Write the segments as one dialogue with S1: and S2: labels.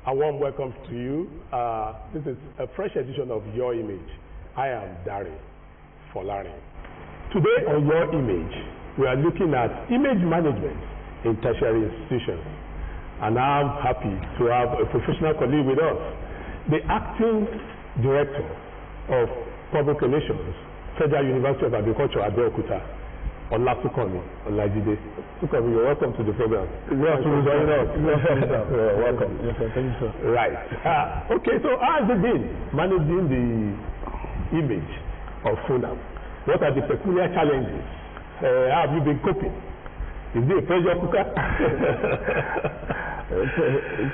S1: A warm welcome to you. This is a fresh edition of Your Image. I am Ag.Dir, Folarin. Today on Your Image, we are looking at image management in tertiary institutions. And I'm happy to have a professional colleague with us, the Acting Director of Public Relations, Federal University of Agriculture, Abeokuta, Olasunkanmi Olajide. You're welcome to the program.
S2: Yes,
S1: welcome.
S2: Yes, sir. Thank you, sir.
S1: Right. Okay, so how has it been managing the image of Funab? What are the peculiar challenges? How have you been coping? Is it a pressure cooker?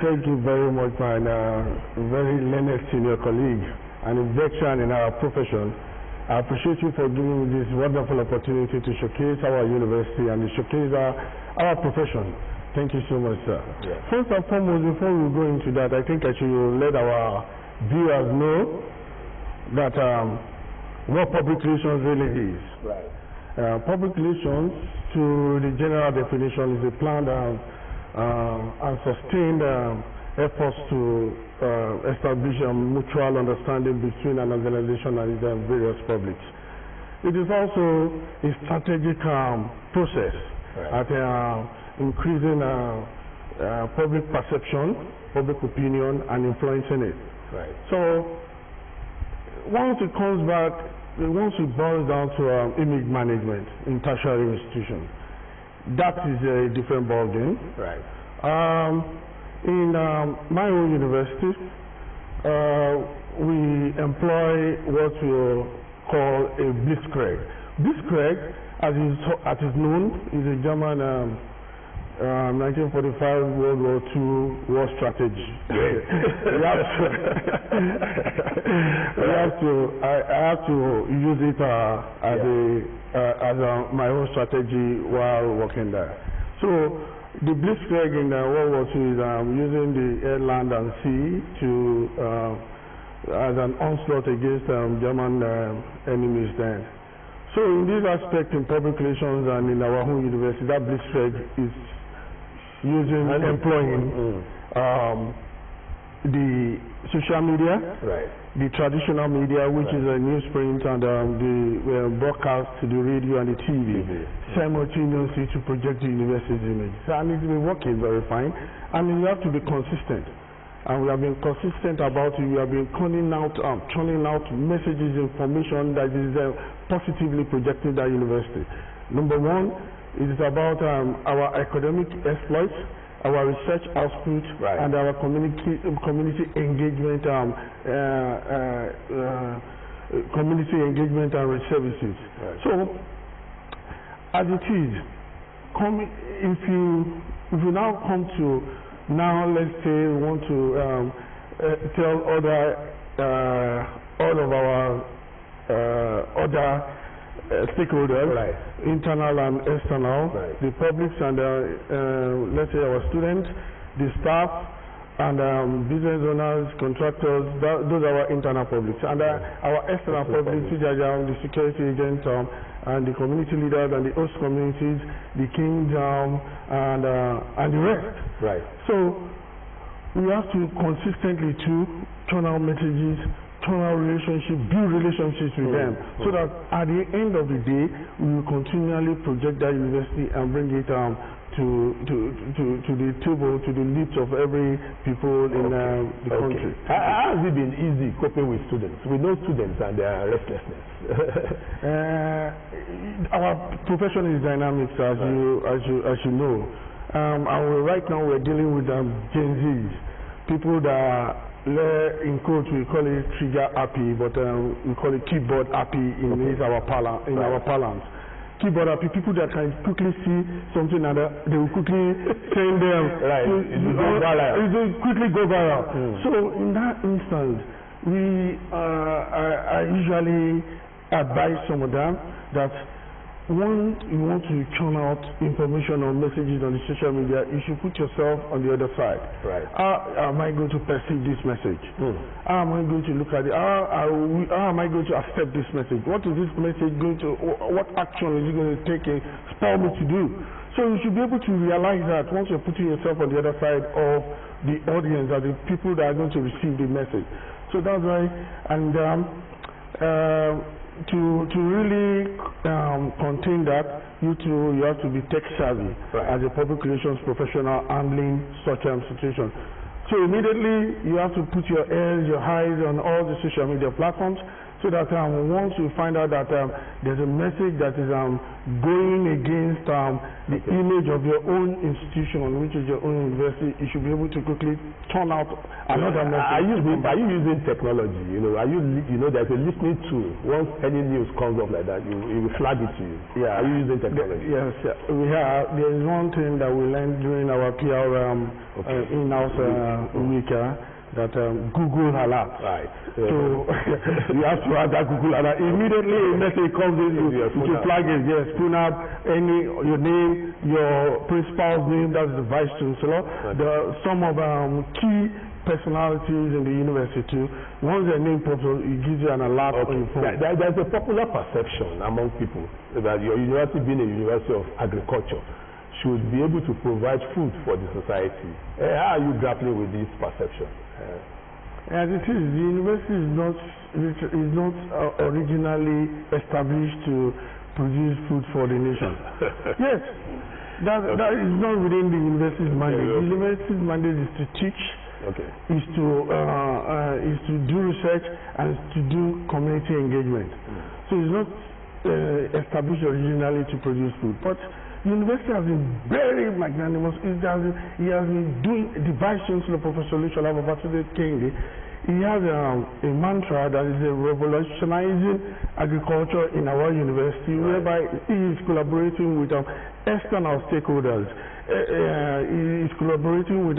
S2: Thank you very much, my very learned senior colleague and a veteran in our profession. I appreciate you for giving me this wonderful opportunity to showcase our university and to showcase our profession. Thank you so much, sir.
S1: Yeah.
S2: First and foremost, before we go into that, I think I should let our viewers know that what public relations really is.
S1: Right.
S2: Public relations, to the general definition, is a planned and sustained efforts to establish a mutual understanding between an organization and its various publics. It is also a strategic process at increasing public perception, public opinion, and influencing it.
S1: Right.
S2: So once it comes back, once it boils down to image management in tertiary institutions, that is a different ballgame.
S1: Right.
S2: In my own university, we employ what we call a blitzkrieg. Blitzkrieg, as is known, is a German 1945 World War II war strategy. I have to use it as my own strategy while working there. So the blitzkrieg in World War II is using the air, land, and sea to as an onslaught against German enemies then. So in this aspect, in public relations and in our home university, that blitzkrieg is employing the social media,
S1: right,
S2: the traditional media, which is a newsprint, and the broadcast to the radio and the TV, simultaneously to project the university's image. And it's been working very fine, and you have to be consistent. And we have been consistent about it. We have been churning out messages, information that is positively projecting that university. Number one, it is about our academic exploits, our research output,
S1: right,
S2: and our community engagement, and services.
S1: Right.
S2: So, as it is, if you now come to let's say we want to tell all of our other stakeholders,
S1: right,
S2: internal and external,
S1: right,
S2: the publics and let's say our students, the staff, and business owners, contractors. Those are our internal publics, and our external publics, which are the security agents and the community leaders and the host communities, the kings and the rest.
S1: Right.
S2: So we have to consistently turn out messages, turn our relationship, build relationships with them, so that at the end of the day, we will continually project that university and bring it to the table, to the lips of every people in the country.
S1: How has it been easy coping with students? We know students and their restlessness.
S2: Our profession is dynamic, as you know. And right now we're dealing with Gen Zs, people that in quotes we call it trigger happy, but we call it keyboard happy in our parlance. Keyboard happy, people that can quickly see something and they will quickly send them.
S1: Right.
S2: It will quickly go viral. So in that instance, I usually advise some of them that when you want to churn out information or messages on the social media, you should put yourself on the other side.
S1: Right.
S2: How am I going to perceive this message? How am I going to look at it? How am I going to accept this message? What is this message going to, what action is it going to take for me to do? So you should be able to realize that once you're putting yourself on the other side of the audience or the people that are going to receive the message. So that's why, and to really contain that, you have to be tech savvy as a public relations professional handling such situations. So immediately you have to put your ears, your eyes on all the social media platforms, so that once you find out that there's a message that is going against the image of your own institution, which is your own university, you should be able to quickly turn out another message.
S1: Are you using technology? Are you there's a listening tool. Once any news comes up like that, it will flag it to you. Yeah. Are you using technology?
S2: Yes, we have. There is one thing that we learned during our PR in-house week. That Google alert.
S1: Right.
S2: So you have to have that Google alert. Immediately a message comes in, you flag it. Yes, FUNAB, your name, your principal's name, that's the vice chancellor. Some of key personalities in the university too. Once their name pops up, it gives you an alert on your phone.
S1: There's a popular perception among people that your university, being a university of agriculture, should be able to provide food for the society. How are you grappling with this perception?
S2: As it is, the university is not originally established to produce food for the nation. Yes, that is not within the university's mandate. The university's mandate is to teach, is to do research, and to do community engagement. So it's not established originally to produce food, but the university has been very magnanimous. He has been doing, the Vice Chancellor, Professor Olusola Babatunde Kehinde, he has a mantra that is revolutionizing agriculture in our university, whereby he is collaborating with external stakeholders. He is collaborating with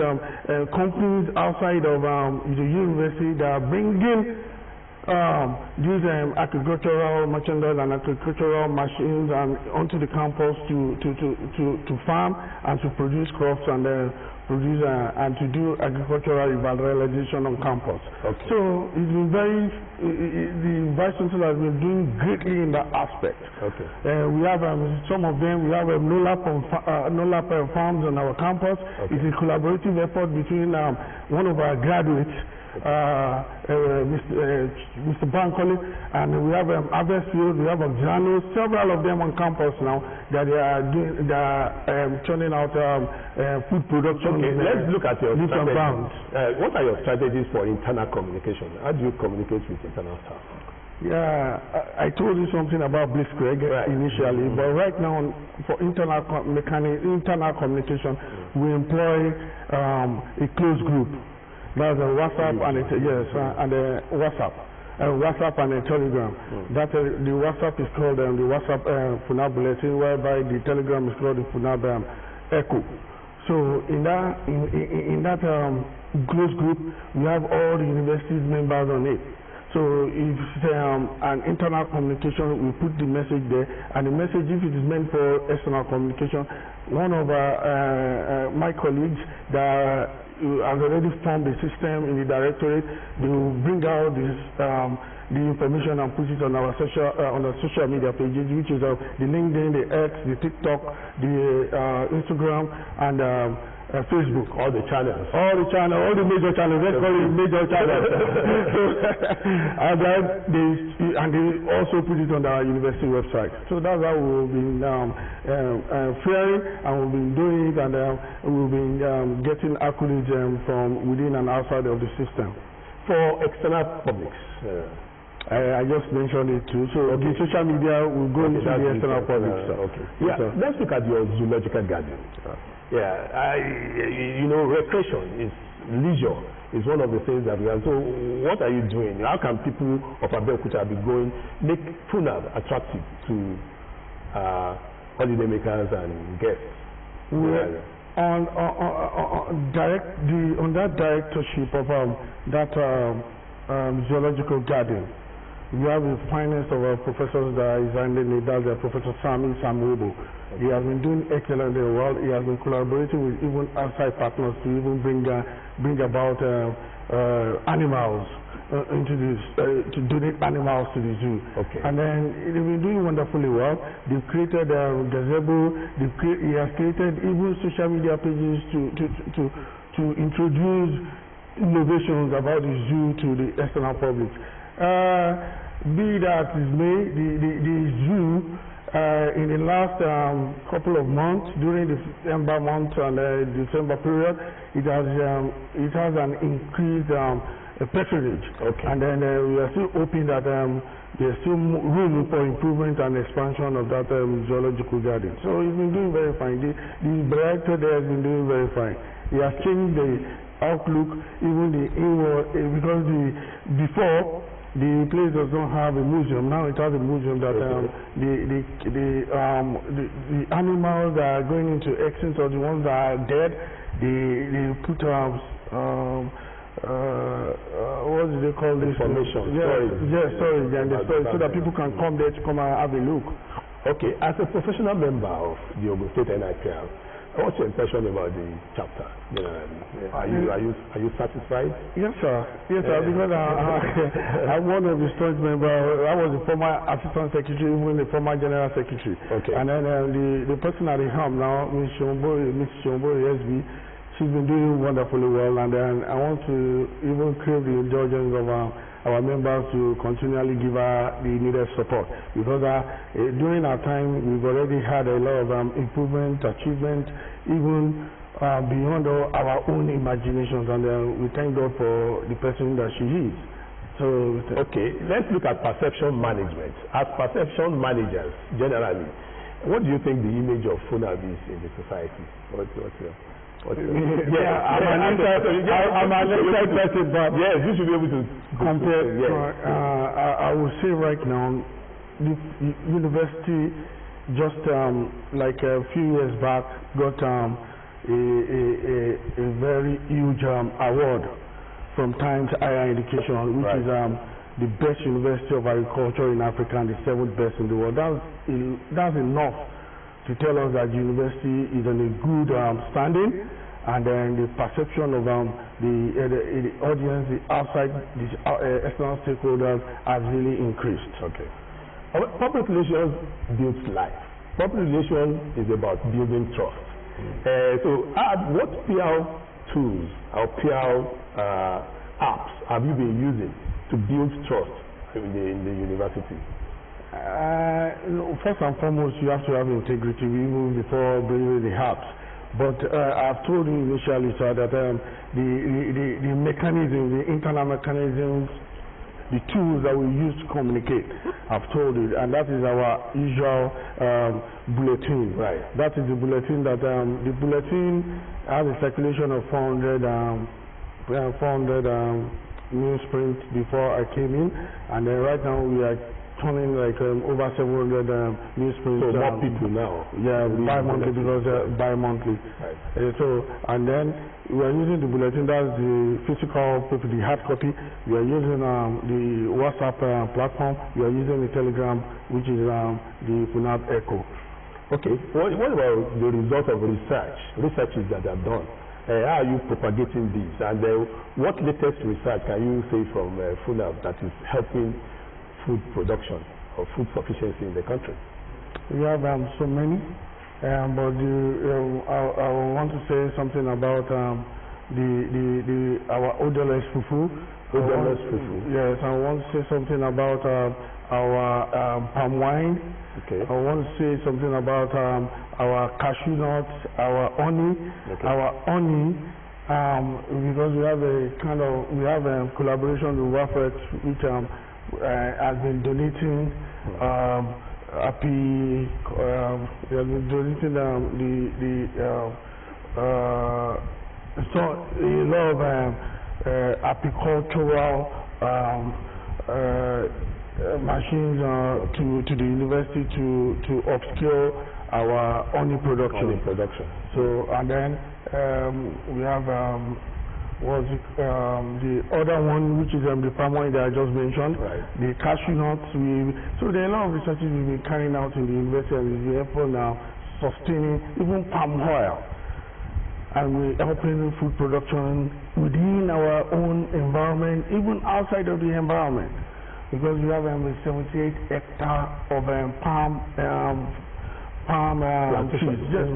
S2: companies outside of the university that are bringing these agricultural merchandise and agricultural machines and onto the campus to farm and to produce crops and produce and to do agricultural revitalization on campus. So it's been the Vice Chancellor has been doing greatly in that aspect. We have some of them. We have NOLAP farms on our campus. It's a collaborative effort between one of our graduates, Mr. Bankole, and we have Harvestfield, we have Oxano, several of them on campus now that they are doing, churning out food production.
S1: Let's look at your strategies. What are your strategies for internal communication? How do you communicate with internal staff?
S2: Yeah, I told you something about Blitzkrieg initially, but right now for internal communication, we employ a closed group. That's a WhatsApp and WhatsApp and a Telegram. That the WhatsApp is called the WhatsApp FUNAB bulletin, whereby the Telegram is called the FUNAB Echo. So in that closed group, we have all the university's members on it. So if an internal communication, we put the message there, and the message, if it is meant for external communication, one of my colleagues that has already formed a system in the directorate. They will bring out this, the information and put it on our social media pages, which is the LinkedIn, the X, the TikTok, the Instagram, and Facebook.
S1: All the channels.
S2: All the major channels. Let's call it major channels. And they also put it on our university website. So that's how we've been faring, and we've been doing it, and we've been getting accolades from within and outside of the system.
S1: For external publics.
S2: I just mentioned it too. So the social media will go into the external public.
S1: Let's look at your zoological garden. Recreation is leisure is one of the things that we have. So what are you doing? How can people of Abeokuta be going, make FUNAB attractive to holidaymakers and guests?
S2: On that directorship of that zoological garden, we have the finest of our professors that is handling it. That's Professor Sami Samwebo. He has been doing excellent in the world. He has been collaborating with even outside partners to even bring about animals into this, to donate animals to the zoo. And then they've been doing wonderfully well. They've created gazebo. He has created even social media pages to to introduce innovations about the zoo to the external public. Be that is may, the zoo in the last couple of months, during the December month and December period, it has an increased patronage. Okay. And then we are still hoping that there's still room for improvement and expansion of that zoological garden. So he's been doing very fine. The director there has been doing very fine. He has changed the outlook, even the inward, because before the place does not have a museum. Now it has a museum that the animals that are going into extinct or the ones that are dead, they put what do they call this?
S1: Information.
S2: Storage, and the storage, so that people can come there to come and have a look.
S1: Okay, as a professional member of the Ogun State NIPL, what's your impression about the chapter? Are you satisfied?
S2: Yes, sir. Yes, sir. Because I'm one of the storage members. I was the former assistant secretary, even the former general secretary. Okay. And then the person at the helm now, Ms. Shombori SB, she's been doing wonderfully well. And then I want to even crave the indulgence of our members to continually give her the needed support, because during our time we've already had a lot of improvement, achievement, even beyond our own imaginations, and we thank God for the person that she is. So,
S1: okay, let's look at perception management. As perception managers, generally, what do you think the image of FUNAB is in the society? What's your I'm an inside person, but
S2: yes,
S1: you should be able to
S2: compare. I will say right now, the university just like a few years back got a very huge award from Times Higher Education, which is the best university of agriculture in Africa and the 7th best in the world. That's enough to tell us that the university is in a good standing, and then the perception of the audience, the outside, the external stakeholders has really increased. Okay.
S1: Public relations builds life. Public relations is about building trust. So what PR tools or PR apps have you been using to build trust in the university?
S2: First and foremost, you have to have integrity even before bringing the apps. But I've told you initially, sir, that the mechanism, the internal mechanisms, the tools that we use to communicate, I've told you, and that is our usual bulletin. Right. That is the bulletin that the bulletin has a circulation of 400 newsprint before I came in, and then right now we are turning like over 700 newsprints.
S1: So more people now.
S2: Yeah, bi-monthly, because bi-monthly. Right. So, and then we are using the bulletin, that's the physical paper, the hard copy. We are using the WhatsApp platform. We are using the Telegram, which is the FUNAB Echo.
S1: Okay. What about the result of researches that are done? How are you propagating these? And what latest research can you say from FUNAB that is helping food production or food sufficiency in the country?
S2: We have so many, but I want to say something about our odorless fufu.
S1: Odorless fufu.
S2: Yes, I want to say something about our palm wine. Okay. I want to say something about our cashew nuts, our honey. Okay. Our honey, because we have a collaboration with WAFET, which has been donating we have been donating so a lot of apicultural machines to the university to upscale our honey production. So, and then we have the other one, which is the palm wine that I just mentioned, the cashew nuts. So there are a lot of researches we've been carrying out in the university, and we're helping now sustaining even palm oil, and we're helping food production within our own environment, even outside of the environment, because we have 78 hectares of palm palm trees. Yes,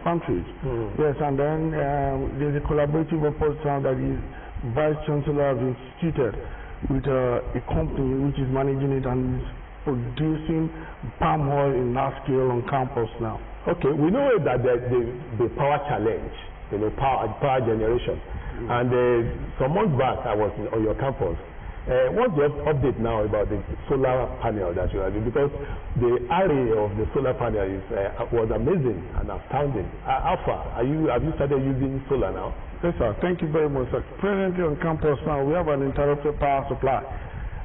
S2: palm trees. Yes, and then there's a collaborative approach that the Vice Chancellor has instituted with a company which is managing it and is producing palm oil in large scale on campus now.
S1: Okay, we know that the power challenge, power generation, and some months back I was on your campus. What's the update now about the solar panel that you are doing? Because the array of the solar panel was amazing and astounding. How far have you started using solar now?
S2: Yes, sir. Thank you very much, sir. Presently on campus now, we have an interrupted power supply.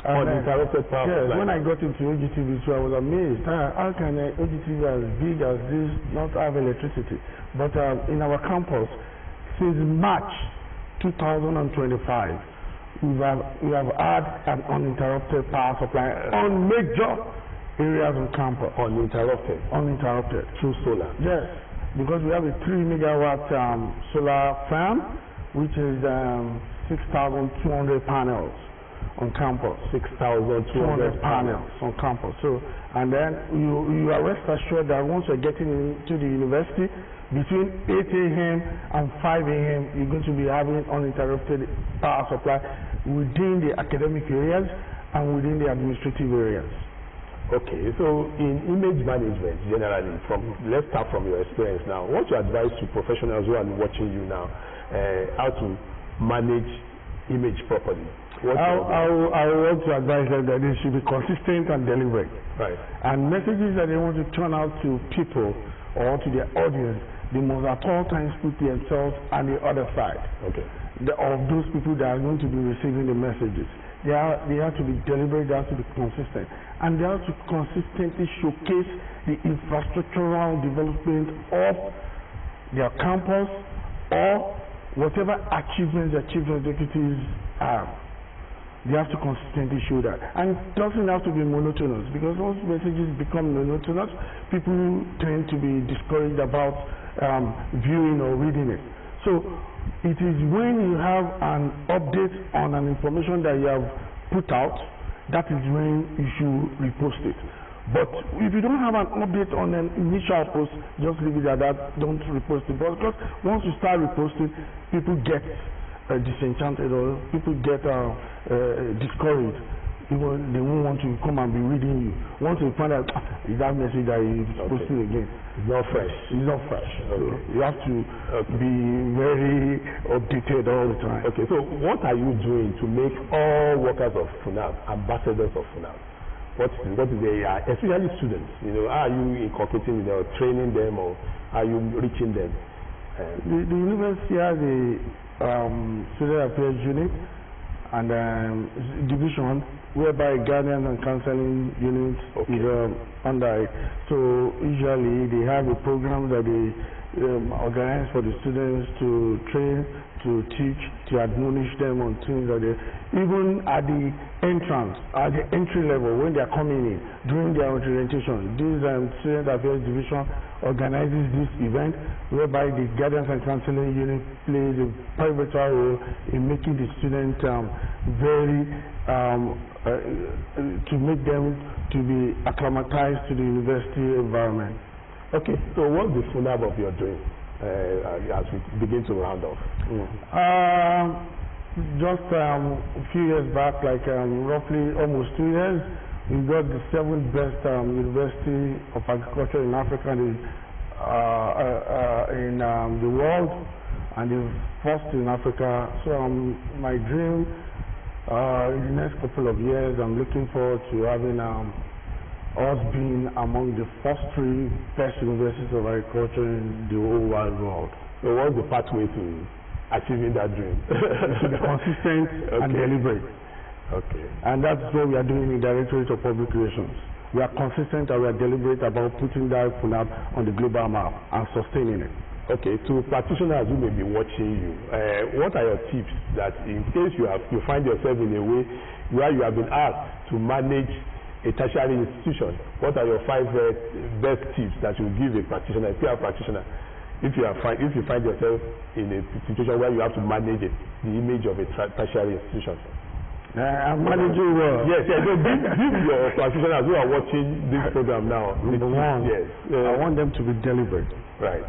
S1: Uninterrupted power supply.
S2: Yes, when I got into OGTV, so I was amazed. How can OGTV as big as this not have electricity? But in our campus, since March 2025, we have had an uninterrupted power supply on major areas on campus.
S1: Uninterrupted?
S2: Uninterrupted.
S1: Through solar?
S2: Yes, because we have a 3 megawatt solar farm, which is 6,200 panels on campus. 6,200 panels on campus. So, and then you are rest assured that once you're getting into the university, between 8 a.m. and 5 a.m. you're going to be having uninterrupted power supply within the academic areas and within the administrative areas.
S1: Okay, so in image management generally, let's start from your experience now. What's your advice to professionals who are watching you now, how to manage image properly?
S2: I want to advise them that they should be consistent and deliberate.
S1: Right. And
S2: messages that they want to turn out to people or to their audience, they must at all times put themselves on the other side.
S1: Okay.
S2: Of those people that are going to be receiving the messages. They have to be deliberate, they have to be consistent. And they have to consistently showcase the infrastructural development of their campus or whatever achievements chief executives have. They have to consistently show that. And it doesn't have to be monotonous, because once messages become monotonous, people tend to be discouraged about viewing or reading it. So it is when you have an update on an information that you have put out, that is when you should repost it. But if you don't have an update on an initial post, just leave it at that, don't repost it. Because once you start reposting, people get disenchanted or people get discouraged. They won't want to come and be reading you. Once you find out that message that you posting again,
S1: it's not fresh.
S2: It's not fresh.
S1: Okay.
S2: So you have to be very updated all the time.
S1: Okay, so what are you doing to make all workers of FUNAB ambassadors of FUNAB? What is the especially students? How are you inculcating, training them, or are you reaching them?
S2: The university has a student affairs unit and division whereby guidance and counseling units is under it. So usually they have a program that they organize for the students to train, to teach, to admonish them on things that they, even at the entrance, at the entry level, when they are coming in, during their orientation, this student affairs division organizes this event whereby the guidance and counseling unit plays a pivotal role in making the students to make them to be acclimatized to the university environment.
S1: Okay, so what's the FUNAB of your dream as we begin to round off?
S2: Just a few years back, like roughly almost 2 years, we got the 7th best university of agriculture in Africa in the world, and the first in Africa. So my dream in the next couple of years, I'm looking forward to having us being among the first 3 best universities of agriculture in the whole wide world.
S1: So what's the pathway to achieving that dream?
S2: To be consistent and deliberate.
S1: Okay.
S2: And that's what we are doing in the Directorate of Public Relations. We are consistent and we are deliberate about putting that FUNAB on the global map and sustaining it.
S1: Okay, to practitioners who may be watching you, what are your tips that in case you find yourself in a way where you have been asked to manage a tertiary institution, what are your 5 best tips that you give a practitioner, a PR practitioner, if you find yourself in a situation where you have to manage the image of a tertiary institution?
S2: I'm managing well.
S1: Yes, yes. So give your practitioners who are watching this program now.
S2: Number one,
S1: yes.
S2: I want them to be deliberate.
S1: Right.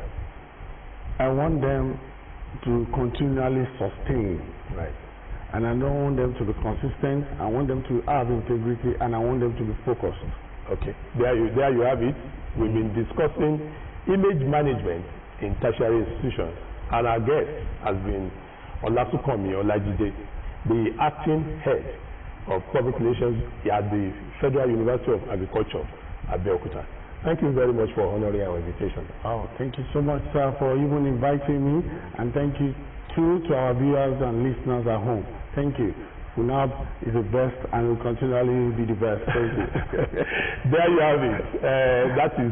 S2: I want them to continually sustain.
S1: Right.
S2: And I don't want them to be consistent. I want them to have integrity, and I want them to be focused.
S1: Okay. There you have it. We've been discussing image management in tertiary institutions, and our guest has been Olasunkanmi Olajide, the acting head of public relations at the Federal University of Agriculture, Abeokuta. Thank you very much for honoring our invitation.
S2: Oh, thank you so much, sir, for even inviting me, and thank you too to our viewers and listeners at home. Thank you. FUNAB is the best and will continually be the best. Thank you.
S1: There you have it. That is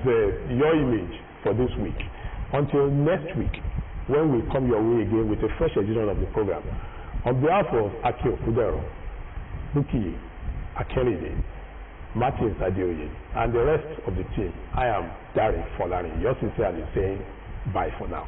S1: your image for this week. Until next week, when we come your way again with a fresh edition of the program. On behalf of Aki Okudero, Buki Akelide, Martin Sadioye, and the rest of the team, I am Ag.Dir Folarin, yours sincerely saying bye for now.